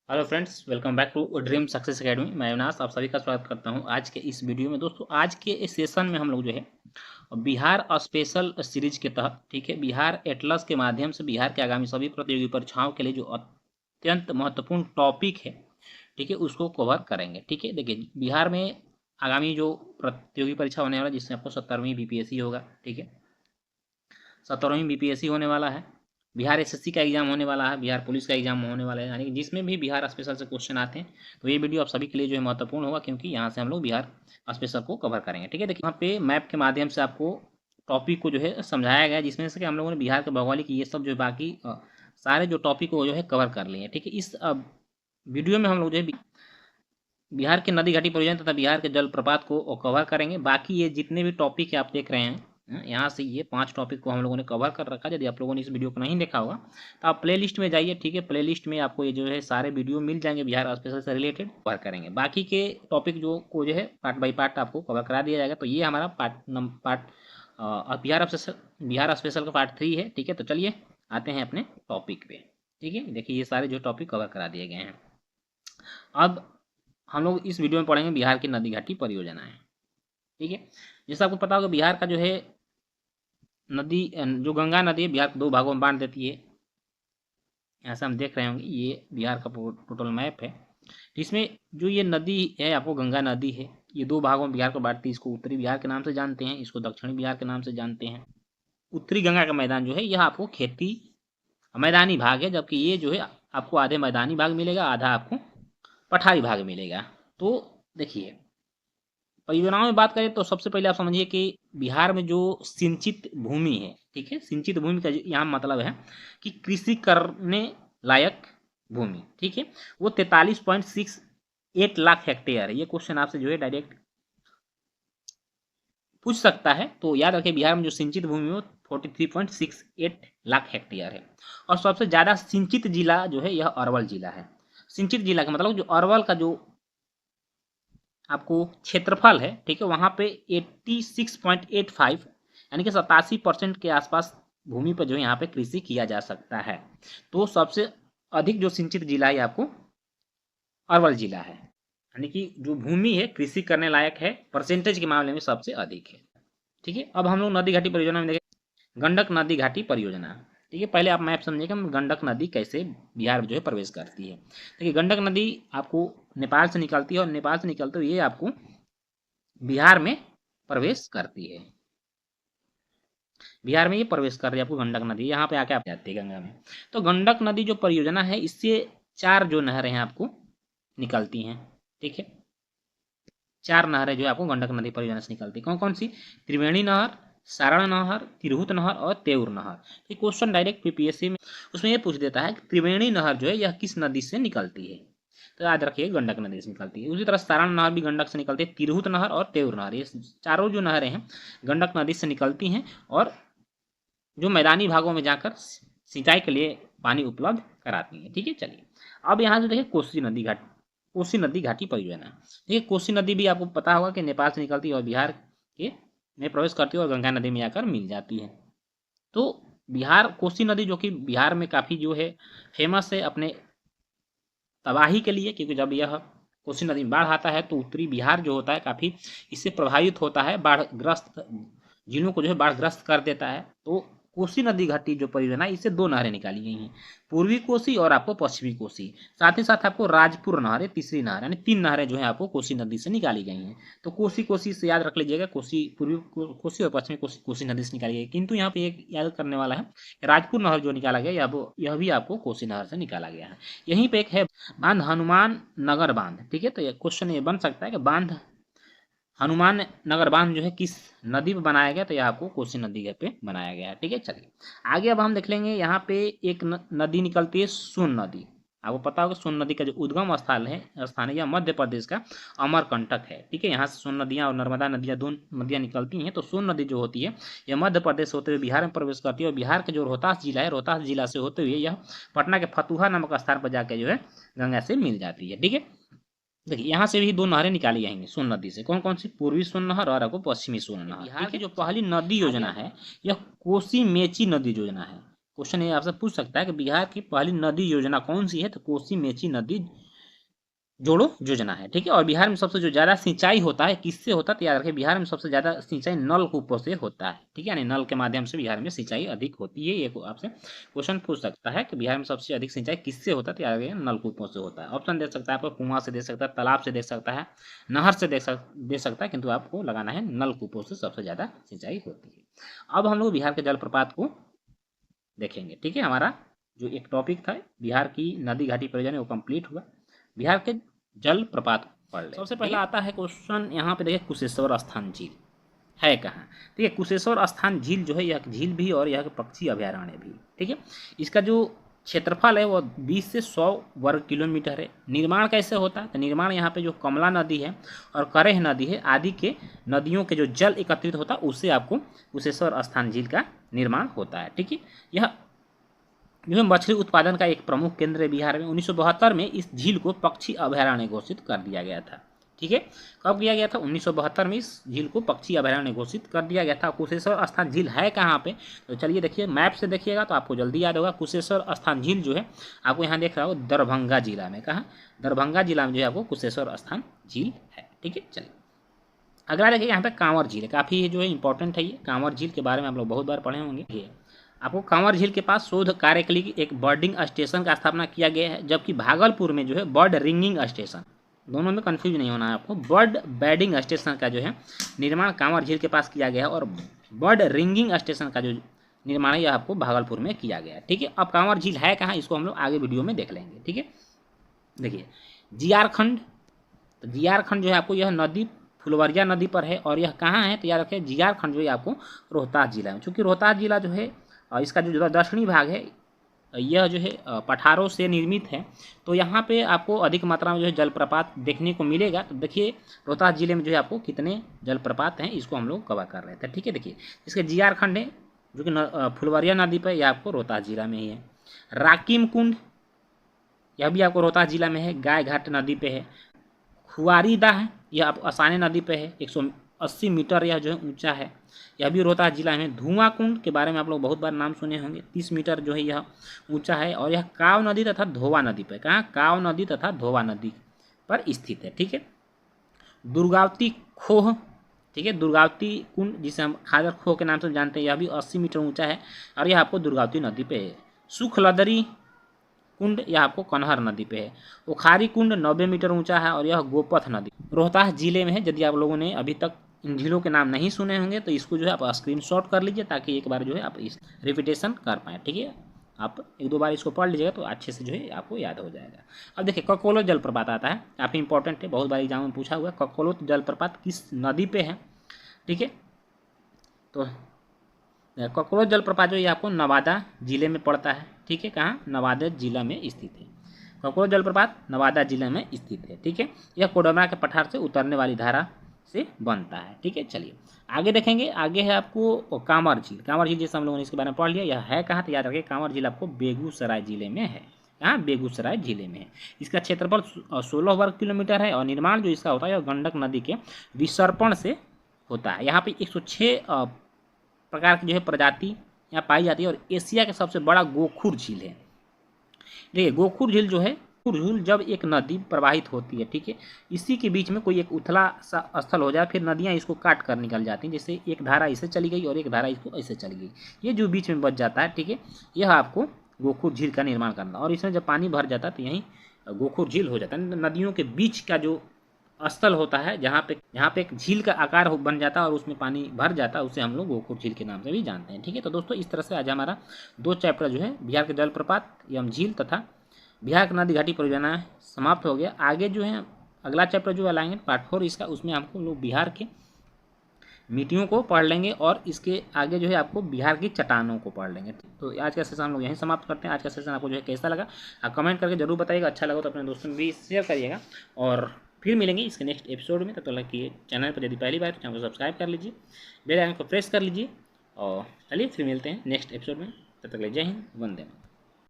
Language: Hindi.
Hello friends, welcome back to Dream Success Academy. मैं अविनाश आप सभी का स्वागत करता हूं आज के इस वीडियो में। दोस्तों, आज के इस सेशन में हम लोग जो है बिहार स्पेशल सीरीज के तहत, ठीक है, बिहार एटलस के माध्यम से बिहार के आगामी सभी प्रतियोगी परीक्षाओं के लिए जो अत्यंत महत्वपूर्ण टॉपिक है, ठीक है, उसको कवर करेंगे। ठीक है, देखिए, बिहार में आगामी जो प्रतियोगी परीक्षा होने वाला है, जिसमें आपको 17वीं बीपीएससी होगा, ठीक है, 17वीं बीपीएससी होने वाला है, बिहार एसएससी का एग्जाम होने वाला है, बिहार पुलिस का एग्जाम होने वाला है, यानी कि जिसमें भी बिहार स्पेशल से क्वेश्चन आते हैं, तो ये वीडियो आप सभी के लिए जो है महत्वपूर्ण होगा, क्योंकि यहाँ से हम लोग बिहार स्पेशल को कवर करेंगे। ठीक है, देखिए, यहाँ पे मैप के माध्यम से आपको टॉपिक को जो है समझाया गया है, जिसमें से कि हम लोगों ने बिहार के भौगोलिक ये सब जो बाकी सारे जो टॉपिक को जो है कवर कर लिए हैं। ठीक है, इस वीडियो में हम लोग जो है बिहार के नदी घाटी परियोजना तथा बिहार के जलप्रपात को कवर करेंगे। बाकी ये जितने भी टॉपिक है आप देख रहे हैं, यहाँ से ये 5 टॉपिक को हम लोगों ने कवर कर रखा है। यदि आप लोगों ने इस वीडियो को नहीं देखा होगा तो आप प्ले लिस्ट में जाइए। ठीक है, प्ले लिस्ट में आपको ये जो है सारे वीडियो मिल जाएंगे, बिहार स्पेशल से रिलेटेड कवर करेंगे। बाकी के टॉपिक जो को जो है पार्ट बाई पार्ट आपको कवर करा दिया जाएगा। तो ये हमारा बिहार स्पेशल का पार्ट 3 है। ठीक है, तो चलिए आते हैं अपने टॉपिक पे। ठीक है, देखिए, ये सारे जो टॉपिक कवर करा दिए गए हैं। अब हम लोग इस वीडियो में पढ़ेंगे बिहार की नदी घाटी परियोजनाएं। ठीक है, जैसा आपको पता होगा, बिहार का जो है नदी, जो गंगा नदी है, बिहार को 2 भागों में बांट देती है। ऐसा हम देख रहे होंगे, ये बिहार का टोटल मैप है। इसमें जो ये नदी है, आपको गंगा नदी है, ये 2 भागों में बिहार को बांटती है। इसको उत्तरी बिहार के नाम से जानते हैं, इसको दक्षिणी बिहार के नाम से जानते हैं। उत्तरी गंगा का मैदान जो है, यह आपको खेती मैदानी भाग है, जबकि ये जो है आपको आधे मैदानी भाग मिलेगा, आधा आपको पठारी भाग मिलेगा। तो देखिए, परियोजनाओं में बात करें तो सबसे पहले आप समझिए कि बिहार में जो सिंचित भूमि है, ठीक है, सिंचित भूमि का यहाँ मतलब है कि कृषि करने लायक भूमि, ठीक है, वो 43.68 लाख हेक्टेयर है। ये क्वेश्चन आपसे जो है डायरेक्ट पूछ सकता है, तो याद रखिए, बिहार में जो सिंचित भूमि है 43.68 लाख हेक्टेयर है। और सबसे ज़्यादा सिंचित जिला जो है, यह अरवल जिला है। सिंचित जिला का मतलब जो अरवल का जो आपको क्षेत्रफल है, ठीक है, वहाँ पे 86.85 यानी कि 87% के आसपास भूमि पर जो है यहाँ पे कृषि किया जा सकता है। तो सबसे अधिक जो सिंचित जिला है आपको अरवल जिला है, यानी कि जो भूमि है कृषि करने लायक है, परसेंटेज के मामले में सबसे अधिक है। ठीक है, अब हम लोग नदी घाटी परियोजना में देखें, गंडक नदी घाटी परियोजना। ठीक है, पहले आप मैप समझिएगा, गंडक नदी कैसे बिहार में जो है प्रवेश करती है। देखिए, गंडक नदी आपको नेपाल से निकलती है, और नेपाल से निकलते हुए ये आपको बिहार में प्रवेश करती है। बिहार में ये प्रवेश कर रही है आपको गंडक नदी, यहाँ पे आके आप जाती है गंगा में। तो गंडक नदी जो परियोजना है, इससे 4 जो नहरें हैं आपको निकलती हैं। ठीक है, 4 नहरें जो है आपको गंडक नदी परियोजना से निकलती है। कौन कौन सी? त्रिवेणी नहर, सारण नहर, तिरहुत नहर और तेउर नहर। ये क्वेश्चन डायरेक्ट पीपीएससी में उसमें ये पूछ देता है कि त्रिवेणी नहर जो है यह किस नदी से निकलती है, तो याद रखिए गंडक नदी से निकलती है। उसी तरह सारण नहर भी गंडक से निकलती है, तिरहुत नहर और तेउर नहर, ये चारों जो नहरें हैं गंडक नदी से निकलती हैं, और जो मैदानी भागों में जाकर सिंचाई के लिए पानी उपलब्ध कराती हैं। ठीक है, चलिए अब यहाँ से देखिए कोसी नदी घाटी परियोजना। देखिए, कोसी नदी भी आपको पता होगा कि नेपाल से निकलती है और बिहार के में प्रवेश करती है और गंगा नदी में जाकर मिल जाती है। तो बिहार कोसी नदी जो कि बिहार में काफ़ी जो है फेमस है अपने तबाही के लिए, क्योंकि जब यह कोसी नदी में बाढ़ आता है तो उत्तरी बिहार जो होता है काफ़ी इससे प्रभावित होता है, बाढ़ग्रस्त जिलों को जो है बाढ़ग्रस्त कर देता है। तो कोसी नदी घाटी जो परियोजना है, इससे 2 नहरें निकाली गई हैं, पूर्वी कोसी और आपको पश्चिमी कोसी। साथ ही साथ आपको राजपुर नहर है, तीसरी नहर, यानी 3 नहरें जो है आपको कोसी नदी से निकाली गई हैं। तो कोसी कोसी से याद रख लीजिएगा, कोसी पूर्वी कोसी और पश्चिमी कोसी कोसी नदी से निकाली गई। किंतु यहाँ पे एक याद करने वाला है, राजपुर नहर जो निकाला गया यह भी आपको कोसी नहर से निकाला गया है। यहीं पे एक है बांध, हनुमान नगर बांध। ठीक है, तो ये क्वेश्चन ये बन सकता है कि बांध, हनुमान नगर बांध जो है किस नदी पे बनाया गया, तो यह आपको कोसी नदी पे बनाया गया है। ठीक है, चलिए आगे अब हम देख लेंगे। यहाँ पे एक नदी निकलती है, सोन नदी। आपको पता होगा सोन नदी का जो उद्गम स्थान है यह मध्य प्रदेश का अमरकंटक है। ठीक है, यहाँ से सोन नदियाँ और नर्मदा नदियाँ, 2 नदियाँ निकलती हैं। तो सोन नदी जो होती है यह मध्य प्रदेश होते हुए बिहार में प्रवेश करती है, और बिहार के जो रोहतास जिला है, रोहतास जिला से होते हुए यह पटना के फतुहा नामक स्थान पर जाकर जो है गंगा से मिल जाती है। ठीक है, देखिए, यहाँ से भी 2 नहरें निकाली जाएंगी सोन नदी से। कौन कौन सी? पूर्वी सोन नहर और आपको पश्चिमी सोन नहर। बिहार की जो पहली नदी योजना है यह कोसी मेची नदी योजना है। क्वेश्चन ये आपसे पूछ सकता है कि बिहार की पहली नदी योजना कौन सी है, तो कोसी मेची नदी जोड़ो योजना है, ठीक है। और बिहार में सबसे जो ज़्यादा सिंचाई होता है किससे होता है, तो याद रखिए बिहार में सबसे ज़्यादा सिंचाई नलकूपों से होता है, ठीक है, यानी नल के माध्यम से बिहार में सिंचाई अधिक होती है। ये आपसे क्वेश्चन पूछ सकता है कि बिहार में सबसे अधिक सिंचाई किससे होता है, तो याद रखिए नलकूपों से होता है। ऑप्शन दे सकता है आपको, कुआं से दे सकता है, तालाब से दे सकता है, नहर से दे सकता है, किंतु आपको लगाना है नलकूपों से सबसे ज़्यादा सिंचाई होती है। अब हम लोग बिहार के जलप्रपात को देखेंगे, ठीक है। हमारा जो एक टॉपिक था बिहार की नदी घाटी परियोजना वो कंप्लीट हुआ। बिहार के जल प्रपात पढ़ ले। सबसे पहला आता है क्वेश्चन यहाँ पे देखिए, कुशेश्वर स्थान झील है कहाँ। ठीक है, कुशेश्वर स्थान झील जो है यह झील भी और यह पक्षी अभ्यारण्य भी, ठीक है। इसका जो क्षेत्रफल है वो 20 से 100 वर्ग किलोमीटर है। निर्माण कैसे होता है, तो निर्माण यहाँ पे जो कमला नदी है और करेह नदी है आदि के नदियों के जो जल एकत्रित होता है उससे आपको कुशेश्वर स्थान झील का निर्माण होता है, ठीक है। यह जो है मछली उत्पादन का एक प्रमुख केंद्र है बिहार में। 1972 में इस झील को पक्षी अभयारण्य घोषित कर दिया गया था, ठीक है। कब किया गया था, 1972 में इस झील को पक्षी अभयारण्य घोषित कर दिया गया था। कुशेश्वर स्थान झील है कहाँ पे, तो चलिए देखिए मैप से देखिएगा तो आपको जल्दी याद होगा। कुशेश्वर स्थान झील जो है आपको यहाँ देख रहा हो दरभंगा जिला में, कहाँ, दरभंगा जिला में जो है आपको कुशेश्वर स्थान झील है, ठीक है। चलिए अगला देखिए यहाँ पे कांवर झील है, काफ़ी जो है इंपॉर्टेंट है ये। कांवर झील के बारे में आप लोग बहुत बार पढ़े होंगे। आपको कांवर झील के पास शोध कार्य के लिए एक बर्डिंग स्टेशन का स्थापना किया गया है, जबकि भागलपुर में जो है बर्ड रिंगिंग स्टेशन, दोनों में कंफ्यूज नहीं होना है आपको। बर्ड बैडिंग स्टेशन का जो है निर्माण कांवर झील के पास किया गया है और बर्ड रिंगिंग स्टेशन का जो निर्माण है यह आपको भागलपुर में किया गया है, ठीक है। अब कांवर झील है कहाँ, इसको हम लोग आगे वीडियो में देख लेंगे, ठीक है। देखिए जियारखंड, तो जियारखंड जो है आपको यह नदी फुलवरिया नदी पर है और यह कहाँ है, तो याद रखिए जियारखंड जो है आपको रोहतास जिला में। चूँकि रोहतास जिला जो है इसका जो दक्षिणी भाग है यह जो है पठारों से निर्मित है, तो यहाँ पे आपको अधिक मात्रा में जो है जलप्रपात देखने को मिलेगा। तो देखिए रोहतास जिले में जो है आपको कितने जलप्रपात हैं इसको हम लोग कवर कर रहे थे, ठीक है। देखिए इसके जियारखंड है जो कि फुलवरिया नदी पर, यह आपको रोहतास जिला में ही है। राकिम कुंड यह भी आपको रोहतास जिला में है, गाय घाट नदी पे है। खुआरीदा है यह आप असाने नदी पे है, 180 मीटर यह जो है ऊंचा है, यह भी रोहतास जिला में। धुआं कुंड के बारे में आप लोग बहुत बार नाम सुने होंगे, 30 मीटर जो है यह ऊंचा है और यह काव नदी तथा धोवा नदी पर, कहाँ, काव नदी तथा धोवा नदी पर स्थित है, ठीक है। दुर्गावती खोह, ठीक है, दुर्गावती कुंड जिसे हम खादर खोह के नाम से जानते हैं, यह भी 80 मीटर ऊंचा है और यह आपको दुर्गावती नदी पे है। सुखलदरी कुंड यह आपको कन्हर नदी पे है। उखारी कुंड 90 मीटर ऊंचा है और यह गोपथ नदी रोहतास जिले में है। यदि आप लोगों ने अभी तक इन झीलों के नाम नहीं सुने होंगे तो इसको जो है आप स्क्रीनशॉट कर लीजिए ताकि एक बार जो है आप इस रिपीटेशन कर पाएँ, ठीक है। आप एक दो बार इसको पढ़ लीजिएगा तो अच्छे से जो है आपको याद हो जाएगा। अब देखिए ककोलो जलप्रपात आता है, काफ़ी इंपॉर्टेंट है, बहुत बार एग्जाम में पूछा हुआ है। ककोलो जलप्रपात किस नदी पे है, ठीक है। तो ककोलो जलप्रपात जो ये आपको नवादा जिले में पड़ता है, ठीक है। कहाँ, नवादा जिला में स्थित है। ककोलो जलप्रपात नवादा जिले में स्थित है, ठीक है। यह कोडरमा के पठार से उतरने वाली धारा से बनता है, ठीक है। चलिए आगे देखेंगे, आगे है आपको कांवर झील। कांवर झील जैसे हम लोगों ने इसके बारे में पढ़ लिया, यह है कहाँ, तो याद रखिए कांवर झील आपको बेगूसराय जिले में है। कहाँ, बेगूसराय जिले में है। इसका क्षेत्रफल 16 वर्ग किलोमीटर है और निर्माण जो इसका होता है गंडक नदी के विसर्पण से होता है। यहाँ पे 106 प्रकार की जो है प्रजाति यहाँ पाई जाती है और एशिया का सबसे बड़ा गोखुर झील है। देखिए गोखुर झील जो है, गोखुर झील जब एक नदी प्रवाहित होती है, ठीक है, इसी के बीच में कोई एक उथला सा स्थल हो जाए फिर नदियाँ इसको काट कर निकल जाती हैं। जैसे एक धारा इसे चली गई और एक धारा इसको ऐसे चली गई, ये जो बीच में बच जाता है, ठीक है, यह आपको गोखुर झील का निर्माण करना। और इसमें जब पानी भर जाता है तो यहीं गोखुर झील हो जाता है। नदियों के बीच का जो स्थल होता है जहाँ पे एक झील का आकार बन जाता है और उसमें पानी भर जाता है, उसे हम लोग गोखुर झील के नाम से भी जानते हैं, ठीक है। तो दोस्तों इस तरह से आज हमारा 2 चैप्टर जो है बिहार के जलप्रपात एवं झील तथा बिहार की नदी घाटी परियोजना समाप्त हो गया। आगे जो है अगला चैप्टर जो लाएंगे पार्ट 4 इसका, उसमें हमको लोग बिहार के मिट्टियों को पढ़ लेंगे और इसके आगे जो है आपको बिहार की चट्टानों को पढ़ लेंगे। तो आज का सेशन हम लोग यहीं समाप्त करते हैं। आज का सेशन आपको जो है कैसा लगा आप कमेंट करके जरूर बताइएगा, अच्छा लगा तो अपने दोस्तों में भी शेयर करिएगा और फिर मिलेंगे इसके नेक्स्ट एपिसोड में। तब तक कि चैनल पर यदि पहली बार तो चैनल को सब्सक्राइब कर लीजिए, बेल आइकन को प्रेस कर लीजिए और चलिए फिर मिलते हैं नेक्स्ट एपिसोड में। तब तक जय हिंद, वंदे मातरम।